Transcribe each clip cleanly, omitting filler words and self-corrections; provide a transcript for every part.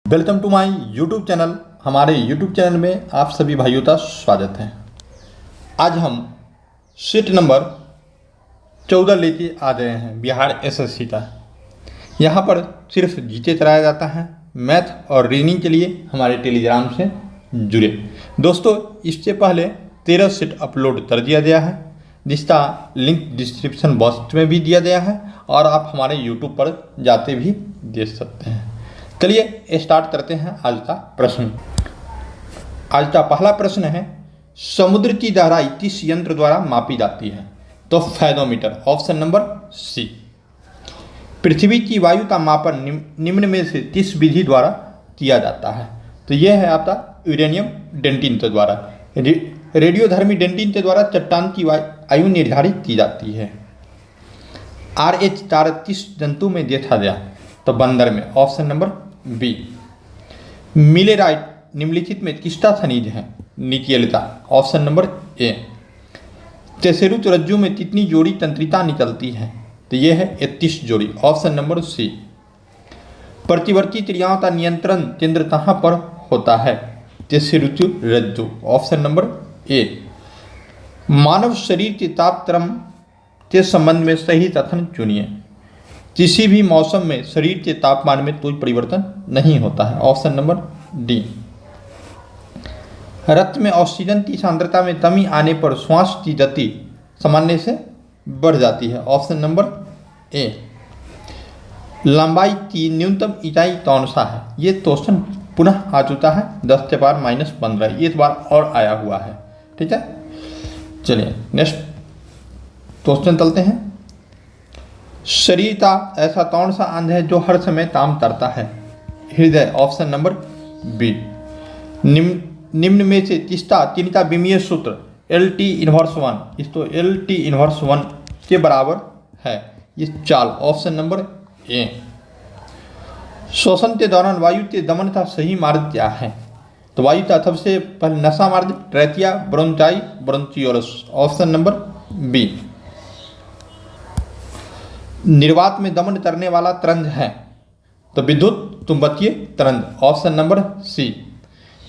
Welcome to my YouTube channel. हमारे YouTube channel में आप सभी भाइयों का स्वागत है। आज हम सीट नंबर 14 लेके आ गए हैं बिहार एसएससी का। यहाँ पर सिर्फ जीके कराया जाता है। मैथ और रीजनिंग के लिए हमारे टेलीग्राम से जुड़े दोस्तों। इससे पहले 13 सीट अपलोड कर दिया गया है, जिसका लिंक डिस्क्रिप्शन बॉक्स में भी दिया गया है और आप हमारे यूट्यूब पर जाते भी देख सकते हैं। चलिए स्टार्ट करते हैं आज का प्रश्न। आज का पहला प्रश्न है, समुद्र की गहराई किस यंत्र द्वारा मापी जाती है? तो फेदोमीटर, ऑप्शन नंबर सी। पृथ्वी की वायु का मापन निम्न में से किस विधि द्वारा किया जाता है? तो यह है आपका यूरेनियम डेटिंग के द्वारा। रेडियोधर्मी डेटिंग के द्वारा चट्टान की आयु निर्धारित की जाती है। RH कारक किस जंतु में देखा गया? तो बंदर में, ऑप्शन नंबर बी। मिलेराइट निम्नलिखित में किसका खनिज है? निकेल का, ऑप्शन नंबर ए। तेसेरुत रज्जु में कितनी जोड़ी तंत्रिका निकलती है? तो यह है 31 जोड़ी, ऑप्शन नंबर सी। प्रतिवर्ती क्रियाओं का नियंत्रण केंद्र कहाँ पर होता है? तेसेरुत रज्जु, ऑप्शन नंबर ए। मानव शरीर के तापक्रम के संबंध में सही कथन चुनिए। किसी भी मौसम में शरीर के तापमान में कोई परिवर्तन नहीं होता है, ऑप्शन नंबर डी। रक्त में ऑक्सीजन की सांद्रता में कमी आने पर श्वास की गति सामान्य से बढ़ जाती है, ऑप्शन नंबर ए। लंबाई की न्यूनतम इकाई कौन सा है? ये क्वेश्चन पुनः आ चुका है 10 के पावर -15, ये बार और आया हुआ है। ठीक है, चलिए नेक्स्ट क्वेश्चन चलते हैं। शरीर का ऐसा कौन सा अंग है जो हर समय काम करता है? हृदय, ऑप्शन नंबर बी। निम्न में से किसका विमीय सूत्र LT इनवर्स 1, इसको LT इनवर्स 1 के बराबर है? ये चाल, ऑप्शन नंबर ए। श्वसन के दौरान वायु के दमन का सही मार्ग क्या है? तो वायु का सबसे पहले नशा मार्ग ट्रैकिया ब्रोंचाई ब्रोंचियोलस, ऑप्शन नंबर बी। निर्वात में दमन करने वाला तरंग है? तो विद्युत चुंबकीय तरंग, ऑप्शन नंबर सी।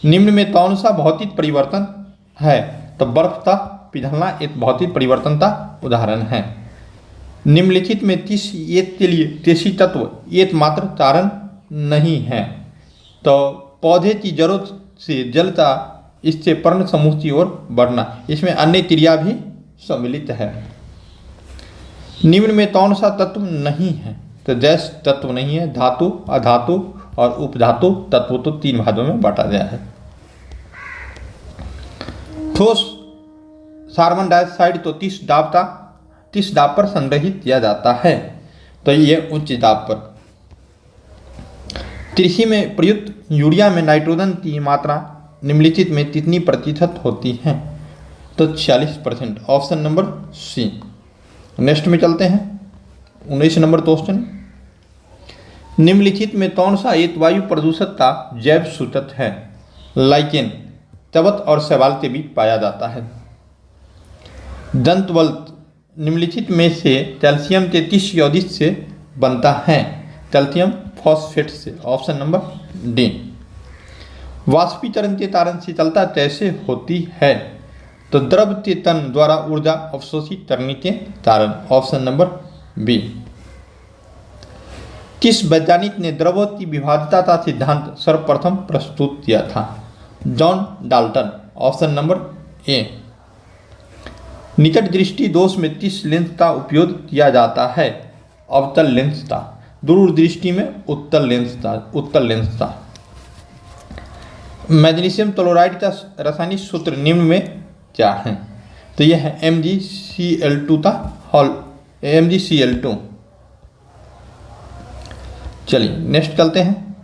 निम्न में कौन सा भौतिक परिवर्तन है? तो बर्फ का पिघलना एक भौतिक परिवर्तन का उदाहरण है। निम्नलिखित में किस एक के लिए कृषि तत्व एकमात्र कारण नहीं है? तो पौधे की जरूरत से जल का इससे पर्ण समूह की ओर बढ़ना, इसमें अन्य क्रिया भी सम्मिलित है। निम्न में कौन सा तत्व नहीं है? तो गैस तत्व नहीं है। धातु, अधातु और उपधातु तत्व तो 3 भागों में बांटा गया है। ठोस कार्बन डाइऑक्साइड तो 30 दाब पर संग्रहित किया जाता है, तो ये उच्च दाब पर। कृषि में प्रयुक्त यूरिया में नाइट्रोजन की मात्रा निम्नलिखित में कितनी प्रतिशत होती है? तो 46%, ऑप्शन नंबर सी। नेक्स्ट में चलते हैं 19 नंबर क्वेश्चन। निम्नलिखित में कौन सा एक वायु प्रदूषक का जैव सूचक है? लाइकेन चवत और शैवाल के बीच पाया जाता है। दंतवल्क निम्नलिखित में से कैल्शियम के किस यौगिक से बनता है? कैल्शियम फॉस्फेट से, ऑप्शन नंबर डी। वाष्पीकरण के कारण शीतलता कैसे होती है? तो द्रव के तन द्वारा ऊर्जा अवशोषित करने के कारण, ऑप्शन नंबर बी। किस वैज्ञानिक ने द्रवों की विभाज्यता का सिद्धांत सर्वप्रथम प्रस्तुत किया था? जॉन डाल्टन, ऑप्शन नंबर ए। निकट दृष्टि दोष में किस लेंस का उपयोग किया जाता है? अवतल लेंस का। दूर दृष्टि में उत्तल लेंस का। मैग्नीशियम क्लोराइड का रासायनिक सूत्र निम्न में क्या है? तो यह है MgCl2 का MgCl2। चलिए नेक्स्ट चलते हैं।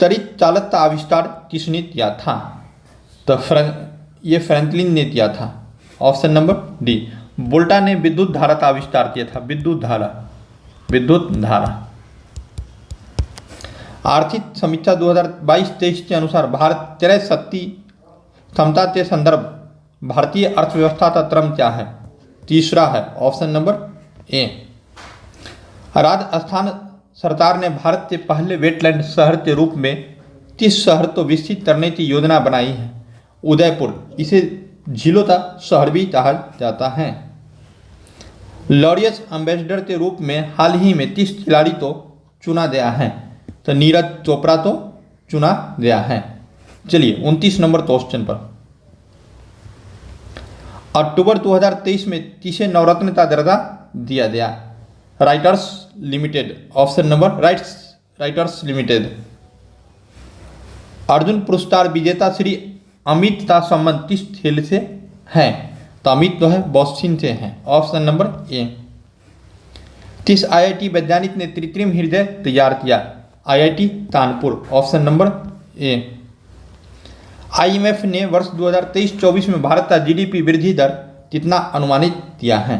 त्वरित चालक का आविष्कार किसने किया था? तो ये फ्रैंकलिन ने किया था, ऑप्शन नंबर डी। वोल्टा ने विद्युत धारा का आविष्कार किया था। विद्युत धारा। आर्थिक समीक्षा 2022-23 के अनुसार भारत क्रय शक्ति क्षमता के संदर्भ भारतीय अर्थव्यवस्था का क्रम क्या है? तीसरा है, ऑप्शन नंबर ए। राजस्थान सरकार ने भारत के पहले वेटलैंड शहर के रूप में 30 शहर तो विकसित करने की योजना बनाई है। उदयपुर, इसे झीलों का शहर भी कहा जाता है। लॉरियस एम्बेसडर के रूप में हाल ही में 30 खिलाड़ी तो चुना गया है। तो नीरज चोपड़ा तो चुना गया है। चलिए 29 नंबर क्वेश्चन पर, अक्टूबर 2023 में किसे नवरत्न का दर्जा दिया गया? Writers limited, option number writers limited. Arjun पुरस्कार विजेता श्री अमित का संबंध किस खेल से है? तो अमित जो है बॉक्सिंग से है, ऑप्शन नंबर ए। किस आईआईटी वैज्ञानिक ने कृत्रिम हृदय तैयार किया? आईआईटी कानपुर, ऑप्शन नंबर ए। आईएमएफ ने वर्ष 2023-24 में भारत का जीडीपी वृद्धि दर कितना अनुमानित किया है?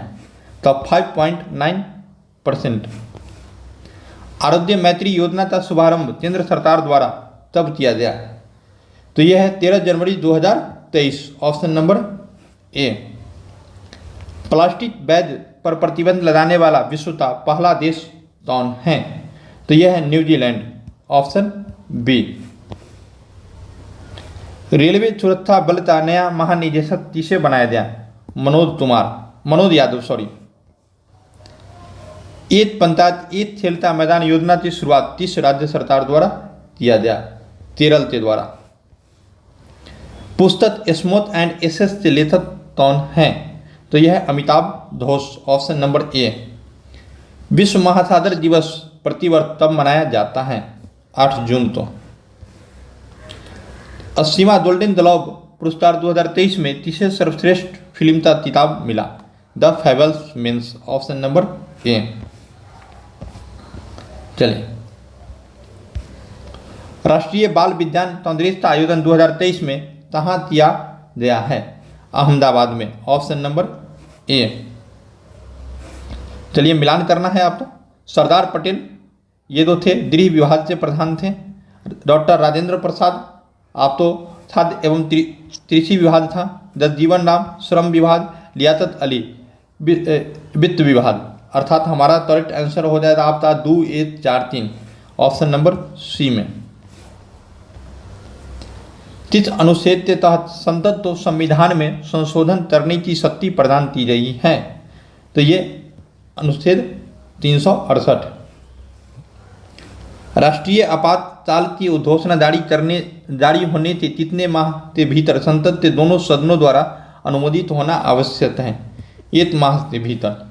तो 5.9%। आरोग्य मैत्री योजना का शुभारंभ केंद्र सरकार द्वारा तब किया गया? तो यह है 13 जनवरी 2023, ऑप्शन नंबर ए। प्लास्टिक बैग पर प्रतिबंध लगाने वाला विश्व का पहला देश कौन है? तो यह है न्यूजीलैंड, ऑप्शन बी। रेलवे सुरक्षा बल का नया महानिदेशक किसे बनाया गया? मनोज यादव। एक पंचायत एक खेलता मैदान योजना की शुरुआत किस राज्य सरकार द्वारा किया गया? केरल के द्वारा। पुस्तक स्मूथ एंड एसेस के लेखक कौन है? तो यह है अमिताभ घोष, ऑप्शन नंबर ए। विश्व महासागर दिवस प्रतिवर्ष तब मनाया जाता है? 8 जून को। 80वां गोल्डन ग्लोब पुरस्कार 2023 में किसे सर्वश्रेष्ठ फिल्म का खिताब मिला? The Fabelmans, option number A. चलिए, राष्ट्रीय बाल विज्ञान कांग्रेस का आयोजन 2023 में कहाँ किया गया है? अहमदाबाद में, ऑप्शन नंबर ए। चलिए मिलान करना है आपको। सरदार पटेल ये दो थे, गृह विभाग के प्रधान थे। डॉक्टर राजेंद्र प्रसाद आप तो खाद्य एवं कृषि विभाग था। जगजीवन राम श्रम विभाग, लियाकत अली वित्त विभाग। अर्थात हमारा करेक्ट आंसर हो जाएगा आपका 2, 1, 4, 3, ऑप्शन नंबर सी में। किस अनुच्छेद के तहत संसद को संविधान में संशोधन करने की शक्ति प्रदान की गई है? तो ये अनुच्छेद 368। राष्ट्रीय आपातकाल की उद्घोषणा जारी होने के कितने माह के भीतर संसद के दोनों सदनों द्वारा अनुमोदित होना आवश्यक है? 1 माह के भीतर।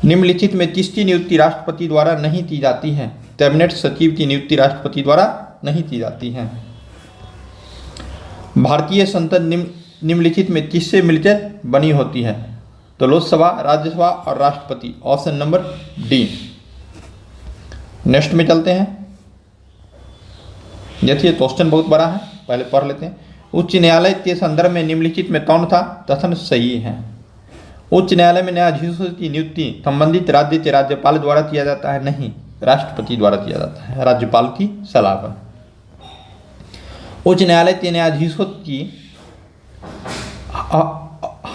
निम्नलिखित में किसकी नियुक्ति राष्ट्रपति द्वारा नहीं की जाती है? कैबिनेट सचिव की नियुक्ति राष्ट्रपति द्वारा नहीं की जाती है। भारतीय संसद निम्नलिखित में किससे मिलकर बनी होती है? तो लोकसभा, राज्यसभा और राष्ट्रपति, ऑप्शन नंबर डी। नेक्स्ट में चलते हैं। देखिए क्वेश्चन बहुत बड़ा है, पहले पढ़ लेते हैं। उच्च न्यायालय के संदर्भ में निम्नलिखित में कौन था कथन सही है? उच्च न्यायालय में न्यायाधीशों की नियुक्ति संबंधित राज्य के राज्यपाल द्वारा किया जाता है? नहीं, राष्ट्रपति द्वारा किया जाता है, राज्यपाल की सलाह पर। उच्च न्यायालय के न्यायाधीशों की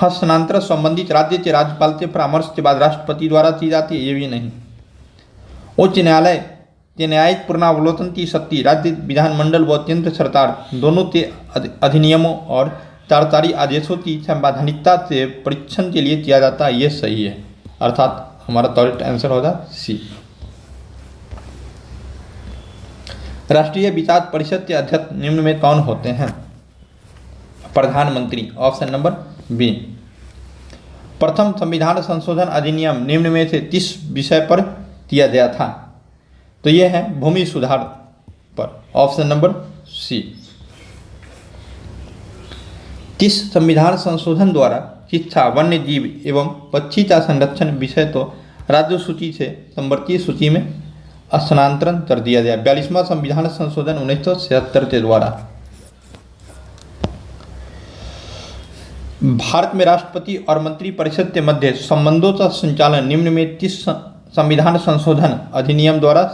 हस्तांतरण संबंधित राज्य के राज्यपाल के परामर्श के बाद राष्ट्रपति द्वारा की जाती है? ये भी नहीं। उच्च न्यायालय के न्यायिक पुनरावलोकन की शक्ति राज्य विधानमंडल व केंद्र सरकार दोनों के अधिनियमों और सरकारी आदेशों की संवैधानिकता से परीक्षण के लिए किया जाता है? ये सही है, अर्थात हमारा करेक्ट आंसर होगा सी। राष्ट्रीय विकास परिषद के अध्यक्ष निम्न में कौन होते हैं? प्रधानमंत्री, ऑप्शन नंबर बी। प्रथम संविधान संशोधन अधिनियम निम्न में से किस विषय पर किया गया था? तो यह है भूमि सुधार पर, ऑप्शन नंबर सी। किस संविधान संशोधन द्वारा शिक्षा, वन्य जीव एवं पक्षी का संरक्षण विषय तो राज्य सूची से संवर्गीय सूची में स्थानांतरण कर दिया गया? 42वां संविधान संशोधन 1976 के द्वारा। भारत में राष्ट्रपति और मंत्रिपरिषद के मध्य संबंधों का संचालन निम्न में किस संविधान संशोधन अधिनियम द्वारा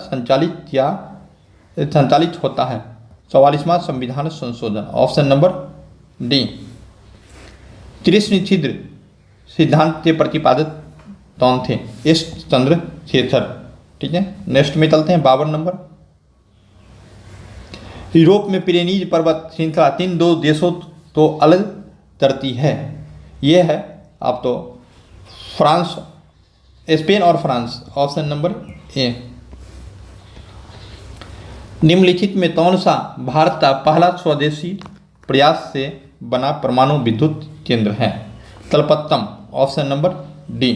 संचालित होता है? 44वां संविधान संशोधन, ऑप्शन नंबर डी। कृष्ण छिद्र सिद्धांत के प्रतिपादक कौन थे? एस चंद्रशेखर। ठीक है, नेक्स्ट में चलते हैं 52 नंबर। यूरोप में पिरेनीज पर्वत श्रृंखला तीन दो देशों तो अलग करती है। ये है आप तो फ्रांस, स्पेन और फ्रांस, ऑप्शन नंबर ए। निम्नलिखित में कौन सा भारत का पहला स्वदेशी प्रयास से बना परमाणु विद्युत केंद्र है? तलपत्तम, ऑप्शन नंबर डी।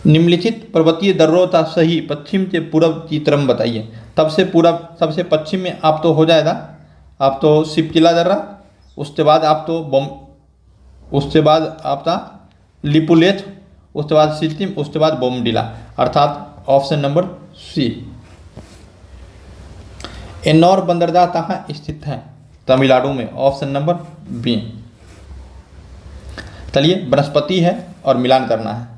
निम्नलिखित पर्वतीय दर्रों का सही पश्चिम से पूर्व की तरफ बताइए। तब से पूर्व, सबसे पश्चिम में आप तो हो जाएगा आप तो शिवकिला दर्रा, उसके बाद आप तो उसके बाद आपका लिपुलेख, उसके बाद सिक्किम, उसके बाद बोमडिला, अर्थात ऑप्शन नंबर सी। एन्नौर बंदरगाह कहाँ स्थित है? तमिलनाडु में, ऑप्शन नंबर बी। चलिए, वनस्पति है और मिलान करना है।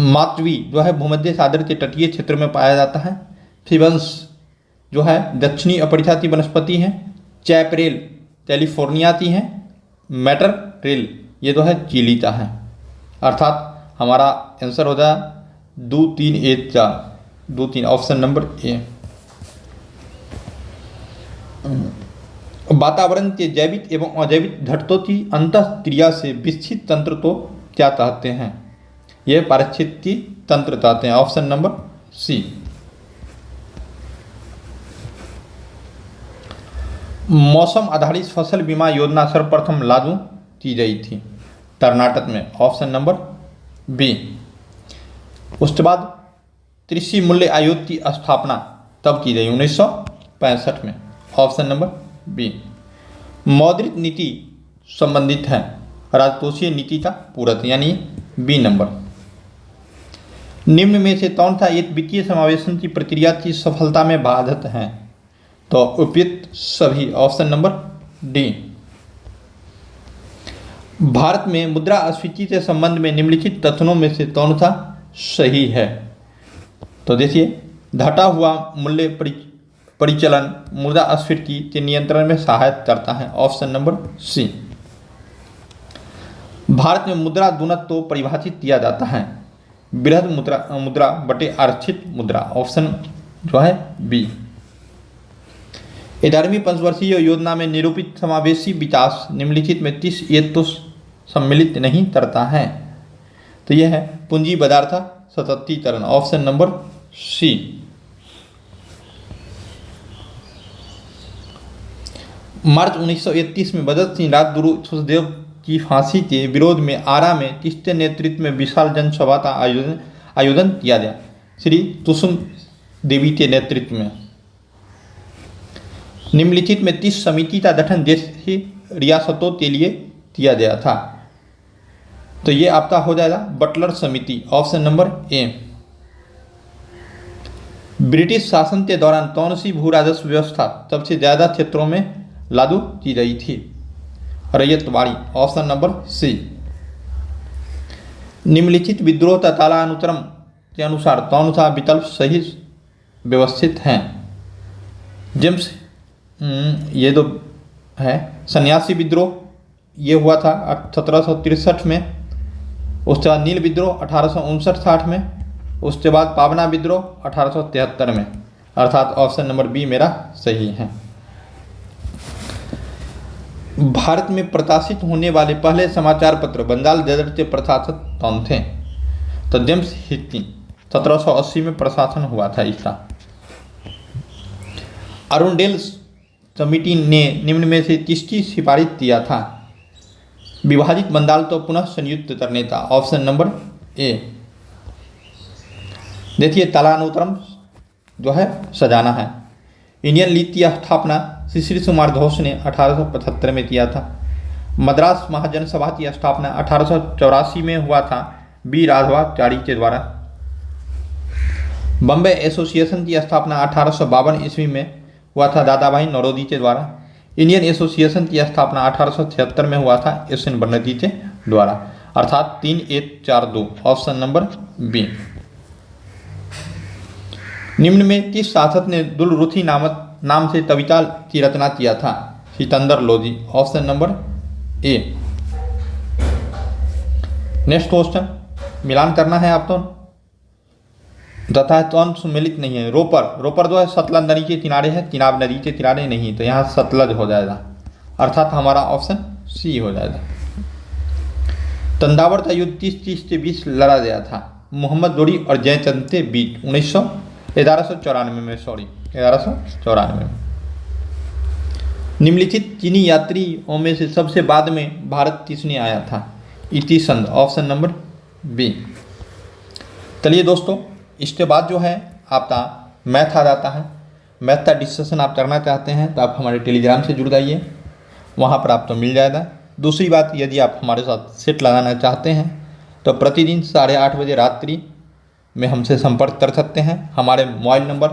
मातवी जो है भूमध्य सागर के तटीय क्षेत्र में पाया जाता है। फिबन्स जो है दक्षिणी अफ्रीका की वनस्पति है। चैपरेल कैलिफोर्निया की है। मैटररेल ये जो है चिली का है, अर्थात हमारा आंसर हो जाए 2 3 1 4 2 3, ऑप्शन नंबर ए। वातावरण के जैविक एवं अजैविक घटकों की अंतःक्रिया से विकसित तंत्र को क्या कहते हैं? यह पारिस्थितिकी तंत्र कहते हैं, ऑप्शन नंबर सी। मौसम आधारित फसल बीमा योजना सर्वप्रथम लागू की गई थी कर्नाटक में, ऑप्शन नंबर बी। उसके बाद कृषि मूल्य आयोग की स्थापना तब की गई 1965 में, ऑप्शन नंबर बी। मौद्रिक नीति संबंधित है राजकोषीय नीति का पूरक, यानी बी नंबर। निम्न में से कौन सा एक वित्तीय समावेशन की प्रक्रिया की सफलता में बाधक है? तो उपयुक्त सभी, ऑप्शन नंबर डी। भारत में मुद्रास्फीति के संबंध में निम्नलिखित कथनों में से कौन सा सही है? तो देखिए, घटा हुआ मूल्य परिचलन मुद्रास्फीति के नियंत्रण में सहायता करता है, ऑप्शन नंबर सी। भारत में मुद्रा गुणक को परिभाषित किया जाता है बृहद मुद्रा बटे आरक्षित मुद्रा, ऑप्शन जो है बी। 11वीं पंचवर्षीय योजना में निरूपित समावेशी विकास निम्नलिखित में किस एक तो सम्मिलित नहीं करता है? तो यह है पूंजी बाजार का सशक्तिकरण, ऑप्शन नंबर सी। मार्च 1931 में भगत सिंह राजगुरु सुखदेव की फांसी के विरोध में आरा में किसके नेतृत्व में विशाल जनसभा का आयोजन किया गया? श्री कुसुम देवी के नेतृत्व में। निम्नलिखित में किस समिति का गठन देश की रियासतों के लिए किया गया था? तो ये आपका हो जाएगा बटलर समिति, ऑप्शन नंबर ए। ब्रिटिश शासन के दौरान कौन सी भू राजस्व व्यवस्था सबसे ज्यादा क्षेत्रों में लागू की गई थी? रैयतवाड़ी, ऑप्शन नंबर सी। निम्नलिखित विद्रोह तथा कालानुक्रम के अनुसार कौन सा विकल्प सही व्यवस्थित है? जेम्स ये तो है सन्यासी विद्रोह, ये हुआ था 1763 में। उसके बाद नील विद्रोह 1859-60 में। उसके बाद पावना विद्रोह 1873 में, अर्थात ऑप्शन नंबर बी मेरा सही है। भारत में प्रकाशित होने वाले पहले समाचार पत्र बंगाल गजट के प्रशासक कौन थे? तो जेम्स हिस्की, 1780 में प्रशासन हुआ था इसका। अरुणडेल समिति ने निम्न में से किसकी सिफारिश किया था? विभाजित बंगाल को पुनः संयुक्त करने का, ऑप्शन नंबर ए। देखिए, कालानुक्रम जो है सजाना है। इंडियन लीग की स्थापना श्री कुमार घोष ने 1875 में किया था। मद्रास महाजन सभा की स्थापना 1884 में हुआ था बी राघवाचारी के द्वारा। बम्बे एसोसिएशन की स्थापना 1852 ईस्वी में हुआ था दादा भाई नौरोजी के द्वारा। इंडियन एसोसिएशन की स्थापना 1876 में हुआ था एस.एन. बनर्जी के द्वारा, अर्थात 3142, ऑप्शन नंबर बी। निम्न में किस शासक ने दुलरुथी नाम से कविता की रचना किया था? Sikandar Lodhi, option number A. Next question मिलान करना है आपको। तथा तो सम्मिलित नहीं है। रोपर जो है सतलज नदी के किनारे है, चिनाब नदी के किनारे नहीं, तो यहाँ सतलज हो जाएगा, अर्थात हमारा ऑप्शन सी हो जाएगा। तंदावर का युद्ध किस चीज के बीच लड़ा गया था? मोहम्मद गोरी और जयचंद के बीच 1194 में, 1194 में। निम्नलिखित चीनी यात्रियों में से सबसे बाद में भारत किसने आया था? इति संध, ऑप्शन नंबर बी। चलिए दोस्तों, इसके बाद जो है आपका मैथ आ जाता है। मैथ का डिस्कशन आप करना चाहते हैं तो आप हमारे टेलीग्राम से जुड़ जाइए, वहाँ पर आपको मिल जाएगा। दूसरी बात, यदि आप हमारे साथ सेट लगाना चाहते हैं तो प्रतिदिन 8:30 बजे रात्रि में हमसे संपर्क कर सकते हैं। हमारे मोबाइल नंबर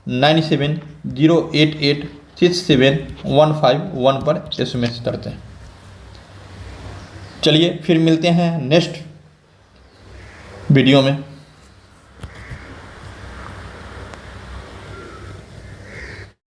9708867151 पर SMS करते हैं। चलिए फिर मिलते हैं नेक्स्ट वीडियो में।